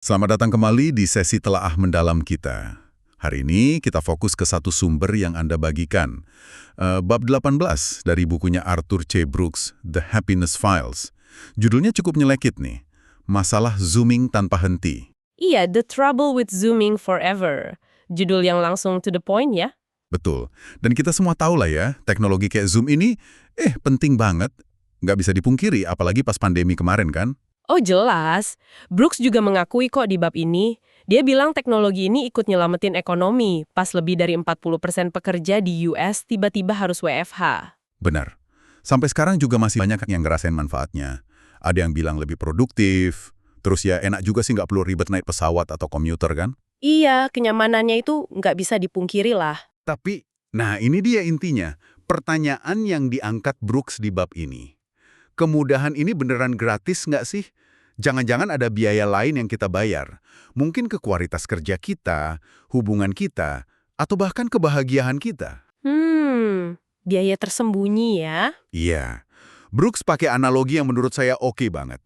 Selamat datang kembali di sesi telaah mendalam kita. Hari ini kita fokus ke satu sumber yang Anda bagikan. Bab 18 dari bukunya Arthur C. Brooks, The Happiness Files. Judulnya cukup nyelekit nih, Masalah Zooming Tanpa Henti. Iya, The Trouble with Zooming Forever. Judul yang langsung to the point ya. Betul. Dan kita semua tahu lah ya, teknologi kayak Zoom ini, penting banget. Nggak bisa dipungkiri, apalagi pas pandemi kemarin kan? Oh jelas, Brooks juga mengakui kok di bab ini. Dia bilang teknologi ini ikut nyelamatin ekonomi, pas lebih dari 40% pekerja di US tiba-tiba harus WFH. Benar. Sampai sekarang juga masih banyak yang ngerasain manfaatnya. Ada yang bilang lebih produktif, terus ya enak juga sih nggak perlu ribet naik pesawat atau komuter kan? Iya, kenyamanannya itu nggak bisa dipungkiri lah. Tapi, nah ini dia intinya, pertanyaan yang diangkat Brooks di bab ini. Kemudahan ini beneran gratis nggak sih? Jangan-jangan ada biaya lain yang kita bayar. Mungkin ke kualitas kerja kita, hubungan kita, atau bahkan kebahagiaan kita. Biaya tersembunyi ya. Iya. Brooks pakai analogi yang menurut saya oke banget.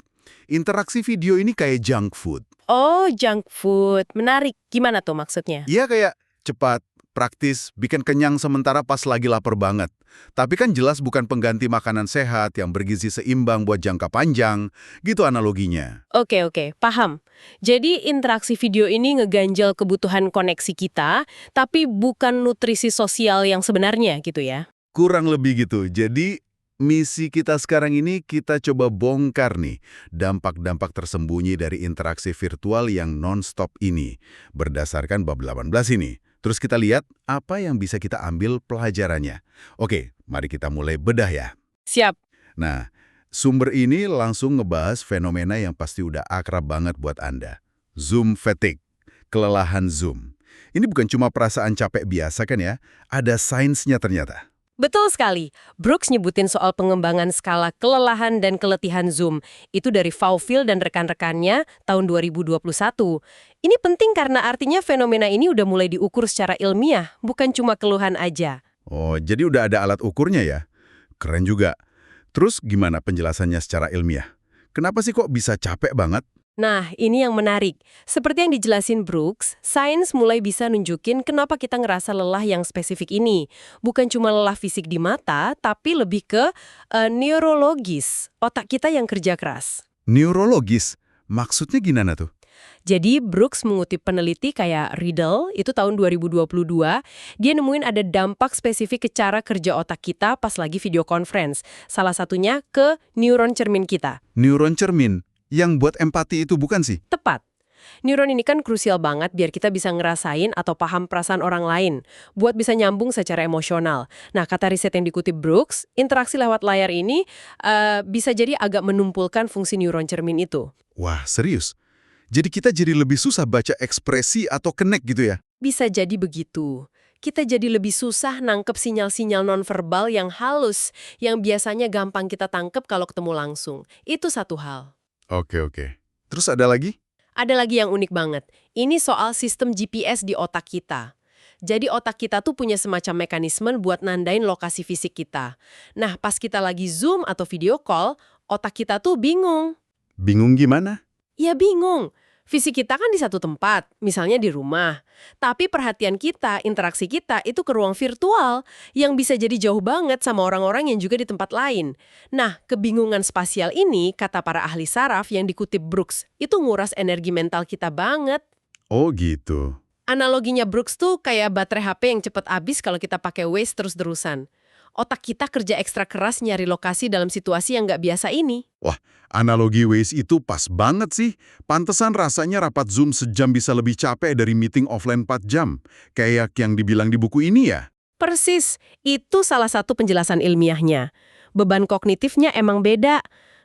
Interaksi video ini kayak junk food. Oh, junk food. Menarik. Gimana tuh maksudnya? Iya kayak cepat, praktis, bikin kenyang sementara pas lagi lapar banget. Tapi kan jelas bukan pengganti makanan sehat yang bergizi seimbang buat jangka panjang. Gitu analoginya. Oke, paham. Jadi interaksi video ini ngeganjal kebutuhan koneksi kita, tapi bukan nutrisi sosial yang sebenarnya gitu ya. Kurang lebih gitu. Jadi misi kita sekarang ini kita coba bongkar nih dampak-dampak tersembunyi dari interaksi virtual yang non-stop ini. Berdasarkan bab 18 ini. Terus kita lihat apa yang bisa kita ambil pelajarannya. Oke, mari kita mulai bedah ya. Siap. Nah, sumber ini langsung ngebahas fenomena yang pasti udah akrab banget buat Anda. Zoom fatigue, kelelahan Zoom. Ini bukan cuma perasaan capek biasa kan ya, ada sainsnya ternyata. Betul sekali. Brooks nyebutin soal pengembangan skala kelelahan dan keletihan Zoom. Itu dari Vauville dan rekan-rekannya tahun 2021. Ini penting karena artinya fenomena ini udah mulai diukur secara ilmiah, bukan cuma keluhan aja. Oh, jadi udah ada alat ukurnya ya? Keren juga. Terus gimana penjelasannya secara ilmiah? Kenapa sih kok bisa capek banget? Nah, ini yang menarik. Seperti yang dijelasin Brooks, sains mulai bisa nunjukin kenapa kita ngerasa lelah yang spesifik ini. Bukan cuma lelah fisik di mata, tapi lebih ke neurologis, otak kita yang kerja keras. Neurologis? Maksudnya gimana tuh? Jadi Brooks mengutip peneliti kayak Riddle, itu tahun 2022, dia nemuin ada dampak spesifik ke cara kerja otak kita pas lagi video conference. Salah satunya ke neuron cermin kita. Neuron cermin? Yang buat empati itu bukan sih? Tepat. Neuron ini kan krusial banget biar kita bisa ngerasain atau paham perasaan orang lain, buat bisa nyambung secara emosional. Nah, kata riset yang dikutip Brooks, interaksi lewat layar ini bisa jadi agak menumpulkan fungsi neuron cermin itu. Wah, serius? Jadi kita jadi lebih susah baca ekspresi atau connect gitu ya? Bisa jadi begitu. Kita jadi lebih susah nangkep sinyal-sinyal nonverbal yang halus, yang biasanya gampang kita tangkep kalau ketemu langsung. Itu satu hal. Oke. Terus ada lagi? Ada lagi yang unik banget. Ini soal sistem GPS di otak kita. Jadi otak kita tuh punya semacam mekanisme buat nandain lokasi fisik kita. Nah, pas kita lagi Zoom atau video call, otak kita tuh bingung. Bingung gimana? Ya bingung. Fisik kita kan di satu tempat, misalnya di rumah. Tapi perhatian kita, interaksi kita itu ke ruang virtual yang bisa jadi jauh banget sama orang-orang yang juga di tempat lain. Nah, kebingungan spasial ini, kata para ahli saraf yang dikutip Brooks, itu nguras energi mental kita banget. Oh gitu. Analoginya Brooks tuh kayak baterai HP yang cepet habis kalau kita pakai Waze terus-terusan. Otak kita kerja ekstra keras nyari lokasi dalam situasi yang nggak biasa ini. Wah, analogi Waze itu pas banget sih. Pantesan rasanya rapat Zoom sejam bisa lebih capek dari meeting offline 4 jam. Kayak yang dibilang di buku ini ya? Persis, itu salah satu penjelasan ilmiahnya. Beban kognitifnya emang beda.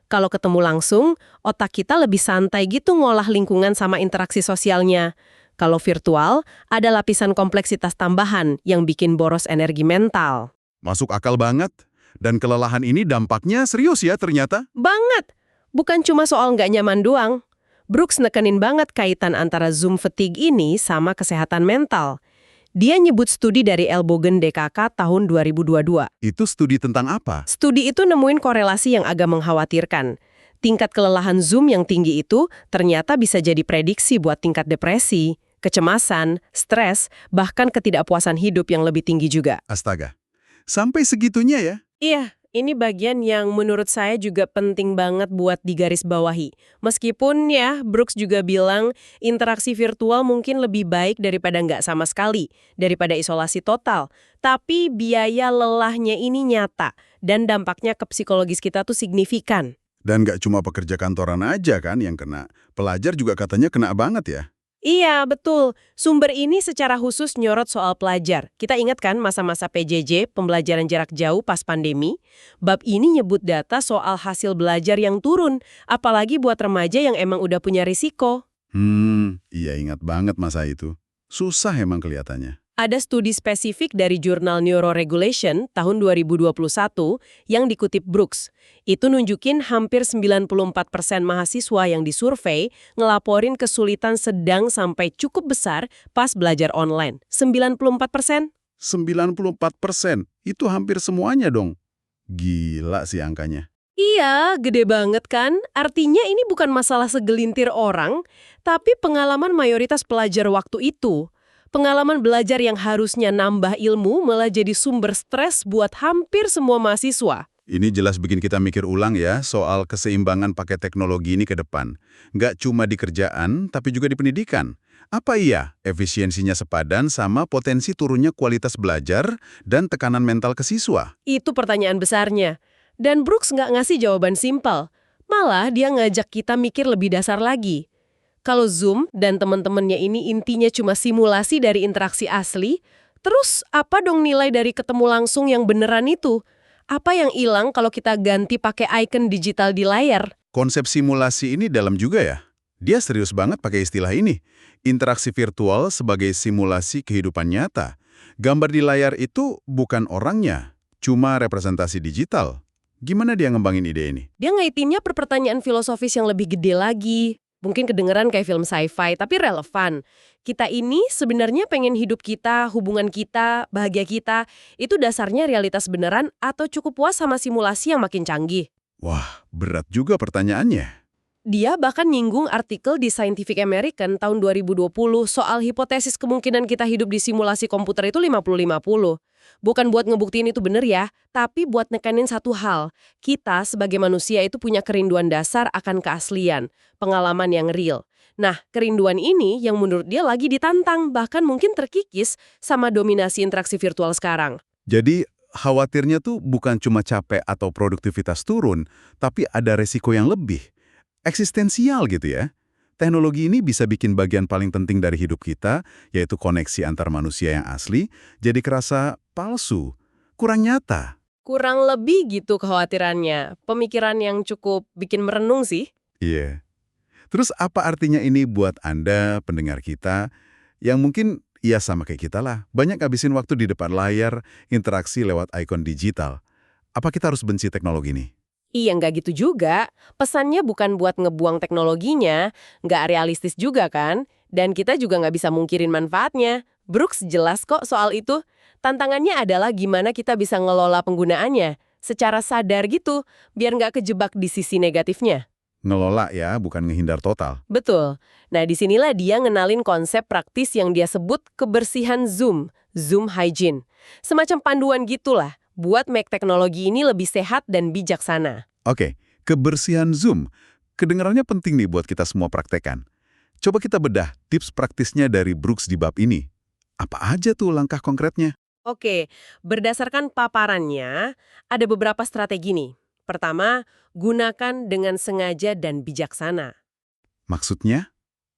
Kalau ketemu langsung, otak kita lebih santai gitu ngolah lingkungan sama interaksi sosialnya. Kalau virtual, ada lapisan kompleksitas tambahan yang bikin boros energi mental. Masuk akal banget. Dan kelelahan ini dampaknya serius ya ternyata. Banget! Bukan cuma soal nggak nyaman doang. Brooks nekenin banget kaitan antara Zoom fatigue ini sama kesehatan mental. Dia nyebut studi dari Elbogen DKK tahun 2022. Itu studi tentang apa? Studi itu nemuin korelasi yang agak mengkhawatirkan. Tingkat kelelahan Zoom yang tinggi itu ternyata bisa jadi prediksi buat tingkat depresi, kecemasan, stres, bahkan ketidakpuasan hidup yang lebih tinggi juga. Astaga. Sampai segitunya ya? Iya, ini bagian yang menurut saya juga penting banget buat digarisbawahi. Meskipun ya, Brooks juga bilang interaksi virtual mungkin lebih baik daripada nggak sama sekali, daripada isolasi total. Tapi biaya lelahnya ini nyata, dan dampaknya ke psikologis kita tuh signifikan. Dan nggak cuma pekerja kantoran aja kan yang kena. Pelajar juga katanya kena banget ya? Iya, betul. Sumber ini secara khusus nyorot soal pelajar. Kita ingat kan masa-masa PJJ, pembelajaran jarak jauh pas pandemi? Bab ini nyebut data soal hasil belajar yang turun, apalagi buat remaja yang emang udah punya risiko. Iya ingat banget masa itu. Susah emang kelihatannya. Ada studi spesifik dari jurnal Neuroregulation tahun 2021 yang dikutip Brooks. Itu nunjukin hampir 94% mahasiswa yang disurvei ngelaporin kesulitan sedang sampai cukup besar pas belajar online. 94%? 94%, itu hampir semuanya dong. Gila sih angkanya. Iya, gede banget kan? Artinya ini bukan masalah segelintir orang, tapi pengalaman mayoritas pelajar waktu itu. Pengalaman belajar yang harusnya nambah ilmu malah jadi sumber stres buat hampir semua mahasiswa. Ini jelas bikin kita mikir ulang ya soal keseimbangan pakai teknologi ini ke depan. Nggak cuma di kerjaan, tapi juga di pendidikan. Apa iya efisiensinya sepadan sama potensi turunnya kualitas belajar dan tekanan mental ke siswa? Itu pertanyaan besarnya. Dan Brooks nggak ngasih jawaban simpel. Malah dia ngajak kita mikir lebih dasar lagi. Kalau Zoom dan teman-temannya ini intinya cuma simulasi dari interaksi asli, terus apa dong nilai dari ketemu langsung yang beneran itu? Apa yang hilang kalau kita ganti pakai icon digital di layar? Konsep simulasi ini dalam juga ya? Dia serius banget pakai istilah ini. Interaksi virtual sebagai simulasi kehidupan nyata. Gambar di layar itu bukan orangnya, cuma representasi digital. Gimana dia ngembangin ide ini? Dia ngaitinnya pertanyaan filosofis yang lebih gede lagi. Mungkin kedengeran kayak film sci-fi, tapi relevan. Kita ini sebenarnya pengen hidup kita, hubungan kita, bahagia kita, itu dasarnya realitas beneran atau cukup puas sama simulasi yang makin canggih? Wah, berat juga pertanyaannya. Dia bahkan nyinggung artikel di Scientific American tahun 2020 soal hipotesis kemungkinan kita hidup di simulasi komputer itu 50-50. Bukan buat ngebuktiin itu bener ya, tapi buat nekanin satu hal. Kita sebagai manusia itu punya kerinduan dasar akan keaslian, pengalaman yang real. Nah, kerinduan ini yang menurut dia lagi ditantang, bahkan mungkin terkikis sama dominasi interaksi virtual sekarang. Jadi, khawatirnya tuh bukan cuma capek atau produktivitas turun, tapi ada resiko yang lebih. Eksistensial gitu ya. Teknologi ini bisa bikin bagian paling penting dari hidup kita, yaitu koneksi antar manusia yang asli, jadi kerasa palsu, kurang nyata. Kurang lebih gitu kekhawatirannya. Pemikiran yang cukup bikin merenung sih. Iya. Terus apa artinya ini buat Anda, pendengar kita, yang mungkin ya sama kayak kita lah, banyak habisin waktu di depan layar, interaksi lewat ikon digital. Apa kita harus benci teknologi ini? Iya, nggak gitu juga. Pesannya bukan buat ngebuang teknologinya, nggak realistis juga kan? Dan kita juga nggak bisa mungkirin manfaatnya. Brooks jelas kok soal itu. Tantangannya adalah gimana kita bisa ngelola penggunaannya secara sadar gitu, biar nggak kejebak di sisi negatifnya. Ngelola ya, bukan ngehindar total. Betul. Nah, disinilah dia ngenalin konsep praktis yang dia sebut kebersihan Zoom, Zoom Hygiene. Semacam panduan gitulah, buat make teknologi ini lebih sehat dan bijaksana. Oke, kebersihan Zoom. Kedengarannya penting nih buat kita semua praktekan. Coba kita bedah tips praktisnya dari Brooks di bab ini. Apa aja tuh langkah konkretnya? Oke, berdasarkan paparannya, ada beberapa strategi nih. Pertama, gunakan dengan sengaja dan bijaksana. Maksudnya?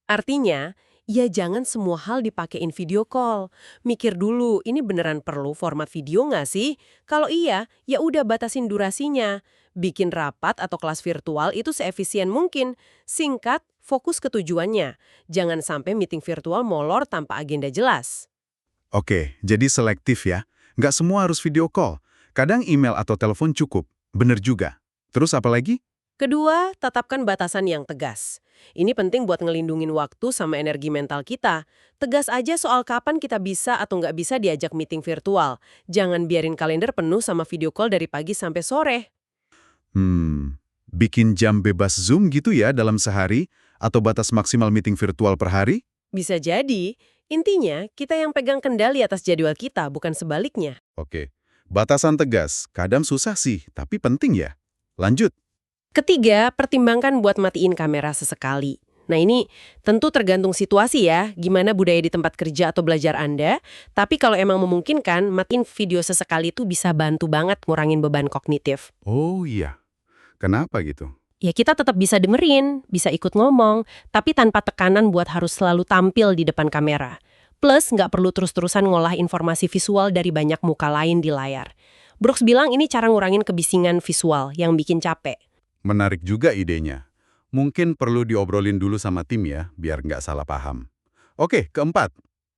Artinya, ya jangan semua hal dipakein video call. Mikir dulu, ini beneran perlu format video nggak sih? Kalau iya, ya udah batasin durasinya. Bikin rapat atau kelas virtual itu seefisien mungkin. Singkat, fokus ke tujuannya. Jangan sampai meeting virtual molor tanpa agenda jelas. Oke, jadi selektif ya. Nggak semua harus video call. Kadang email atau telepon cukup. Bener juga. Terus apa lagi? Kedua, tetapkan batasan yang tegas. Ini penting buat ngelindungin waktu sama energi mental kita. Tegas aja soal kapan kita bisa atau nggak bisa diajak meeting virtual. Jangan biarin kalender penuh sama video call dari pagi sampai sore. Bikin jam bebas Zoom gitu ya dalam sehari, atau batas maksimal meeting virtual per hari? Bisa jadi, intinya kita yang pegang kendali atas jadwal kita, bukan sebaliknya. Oke. Batasan tegas, kadang susah sih, tapi penting ya. Lanjut. Ketiga, pertimbangkan buat matiin kamera sesekali. Nah ini tentu tergantung situasi ya, gimana budaya di tempat kerja atau belajar Anda. Tapi kalau emang memungkinkan, matiin video sesekali itu bisa bantu banget ngurangin beban kognitif. Oh iya. Kenapa gitu? Ya kita tetap bisa dengerin, bisa ikut ngomong, tapi tanpa tekanan buat harus selalu tampil di depan kamera. Plus nggak perlu terus-terusan ngolah informasi visual dari banyak muka lain di layar. Brooks bilang ini cara ngurangin kebisingan visual yang bikin capek. Menarik juga idenya. Mungkin perlu diobrolin dulu sama tim ya, biar nggak salah paham. Oke, keempat.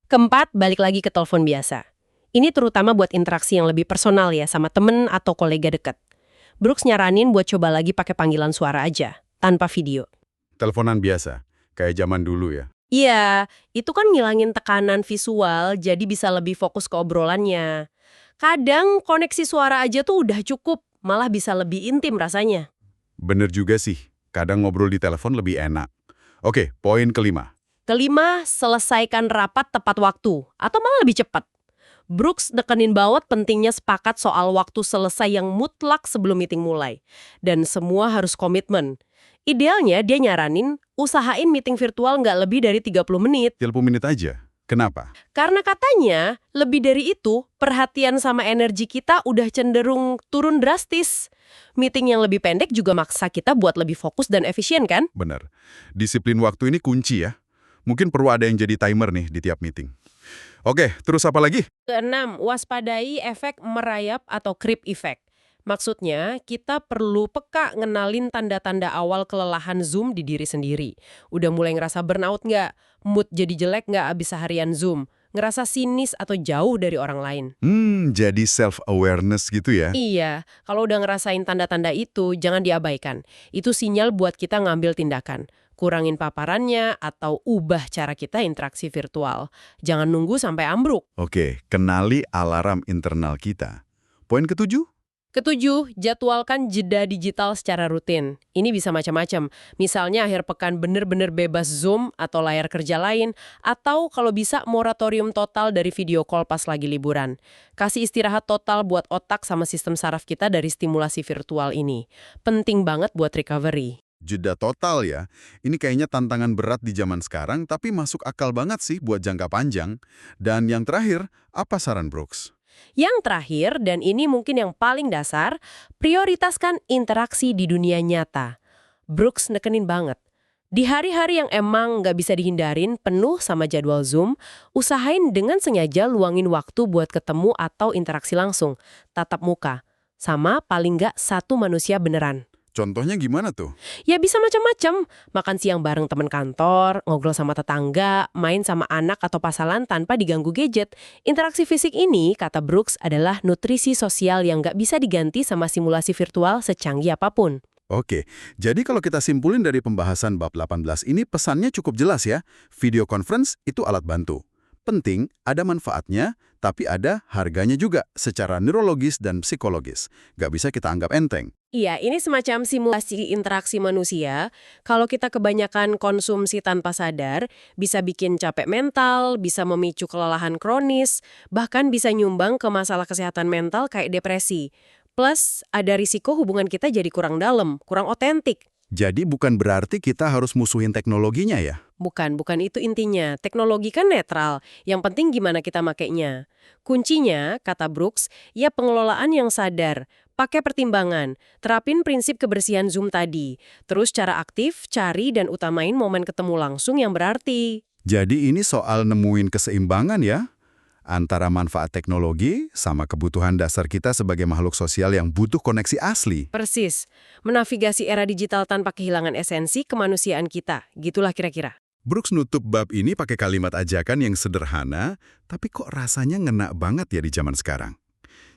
Keempat, balik lagi ke telepon biasa. Ini terutama buat interaksi yang lebih personal ya sama temen atau kolega dekat. Brooks nyaranin buat coba lagi pakai panggilan suara aja, tanpa video. Teleponan biasa, kayak zaman dulu ya. Iya, itu kan ngilangin tekanan visual, jadi bisa lebih fokus ke obrolannya. Kadang koneksi suara aja tuh udah cukup, malah bisa lebih intim rasanya. Bener juga sih, kadang ngobrol di telepon lebih enak. Oke, poin kelima. Kelima, selesaikan rapat tepat waktu, atau malah lebih cepat. Brooks nekenin banget pentingnya sepakat soal waktu selesai yang mutlak sebelum meeting mulai. Dan semua harus komitmen. Idealnya dia nyaranin, usahain meeting virtual nggak lebih dari 30 menit. 30 menit aja. Kenapa? Karena katanya, lebih dari itu, perhatian sama energi kita udah cenderung turun drastis. Meeting yang lebih pendek juga maksa kita buat lebih fokus dan efisien kan? Bener. Disiplin waktu ini kunci ya. Mungkin perlu ada yang jadi timer nih di tiap meeting. Oke, terus apa lagi? Keenam, waspadai efek merayap atau creep effect. Maksudnya, kita perlu peka ngenalin tanda-tanda awal kelelahan Zoom di diri sendiri. Udah mulai ngerasa burnout nggak? Mood jadi jelek nggak abis seharian Zoom? Ngerasa sinis atau jauh dari orang lain? Jadi self-awareness gitu ya. Iya, kalau udah ngerasain tanda-tanda itu, jangan diabaikan. Itu sinyal buat kita ngambil tindakan. Kurangin paparannya atau ubah cara kita interaksi virtual. Jangan nunggu sampai ambruk. Oke, kenali alarm internal kita. Poin ketujuh? Ketujuh, jadwalkan jeda digital secara rutin. Ini bisa macam-macam. Misalnya akhir pekan bener-bener bebas Zoom atau layar kerja lain, atau kalau bisa moratorium total dari video call pas lagi liburan. Kasih istirahat total buat otak sama sistem saraf kita dari stimulasi virtual ini. Penting banget buat recovery. Jeda total ya. Ini kayaknya tantangan berat di zaman sekarang, tapi masuk akal banget sih buat jangka panjang. Dan yang terakhir, apa saran Brooks? Yang terakhir, dan ini mungkin yang paling dasar, prioritaskan interaksi di dunia nyata. Brooks nekenin banget. Di hari-hari yang emang nggak bisa dihindarin penuh sama jadwal Zoom, usahain dengan sengaja luangin waktu buat ketemu atau interaksi langsung, tatap muka. Sama paling nggak satu manusia beneran. Contohnya gimana tuh? Ya bisa macam-macam. Makan siang bareng teman kantor, ngobrol sama tetangga, main sama anak atau pasangan tanpa diganggu gadget. Interaksi fisik ini, kata Brooks, adalah nutrisi sosial yang nggak bisa diganti sama simulasi virtual secanggih apapun. Oke, jadi kalau kita simpulin dari pembahasan bab 18 ini pesannya cukup jelas ya. Video conference itu alat bantu. Penting, ada manfaatnya, tapi ada harganya juga secara neurologis dan psikologis. Nggak bisa kita anggap enteng. Iya, ini semacam simulasi interaksi manusia. Kalau kita kebanyakan konsumsi tanpa sadar, bisa bikin capek mental, bisa memicu kelelahan kronis, bahkan bisa nyumbang ke masalah kesehatan mental kayak depresi. Plus, ada risiko hubungan kita jadi kurang dalam, kurang otentik. Jadi bukan berarti kita harus musuhin teknologinya ya? Bukan itu intinya. Teknologi kan netral. Yang penting gimana kita makainya. Kuncinya, kata Brooks, ya pengelolaan yang sadar. Pakai pertimbangan. Terapin prinsip kebersihan Zoom tadi. Terus cara aktif, cari dan utamain momen ketemu langsung yang berarti. Jadi ini soal nemuin keseimbangan ya? Antara manfaat teknologi sama kebutuhan dasar kita sebagai makhluk sosial yang butuh koneksi asli. Persis. Menavigasi era digital tanpa kehilangan esensi kemanusiaan kita. Gitulah kira-kira. Brooks nutup bab ini pakai kalimat ajakan yang sederhana, tapi kok rasanya ngena banget ya di zaman sekarang.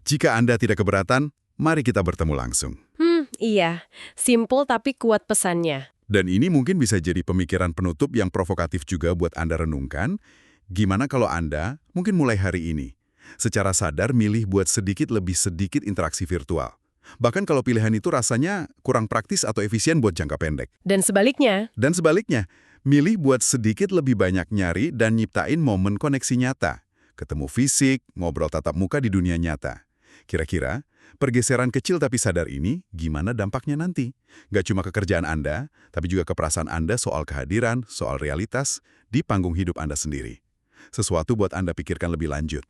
Jika Anda tidak keberatan, mari kita bertemu langsung. Iya. Simple tapi kuat pesannya. Dan ini mungkin bisa jadi pemikiran penutup yang provokatif juga buat Anda renungkan. Gimana kalau Anda mungkin mulai hari ini secara sadar milih buat sedikit lebih sedikit interaksi virtual? Bahkan kalau pilihan itu rasanya kurang praktis atau efisien buat jangka pendek. Dan sebaliknya, Dan sebaliknya, milih buat sedikit lebih banyak nyari dan nyiptain momen koneksi nyata. Ketemu fisik, ngobrol tatap muka di dunia nyata. Kira-kira, pergeseran kecil tapi sadar ini gimana dampaknya nanti? Gak cuma ke kerjaan Anda, tapi juga ke perasaan Anda soal kehadiran, soal realitas, di panggung hidup Anda sendiri. Sesuatu buat Anda pikirkan lebih lanjut.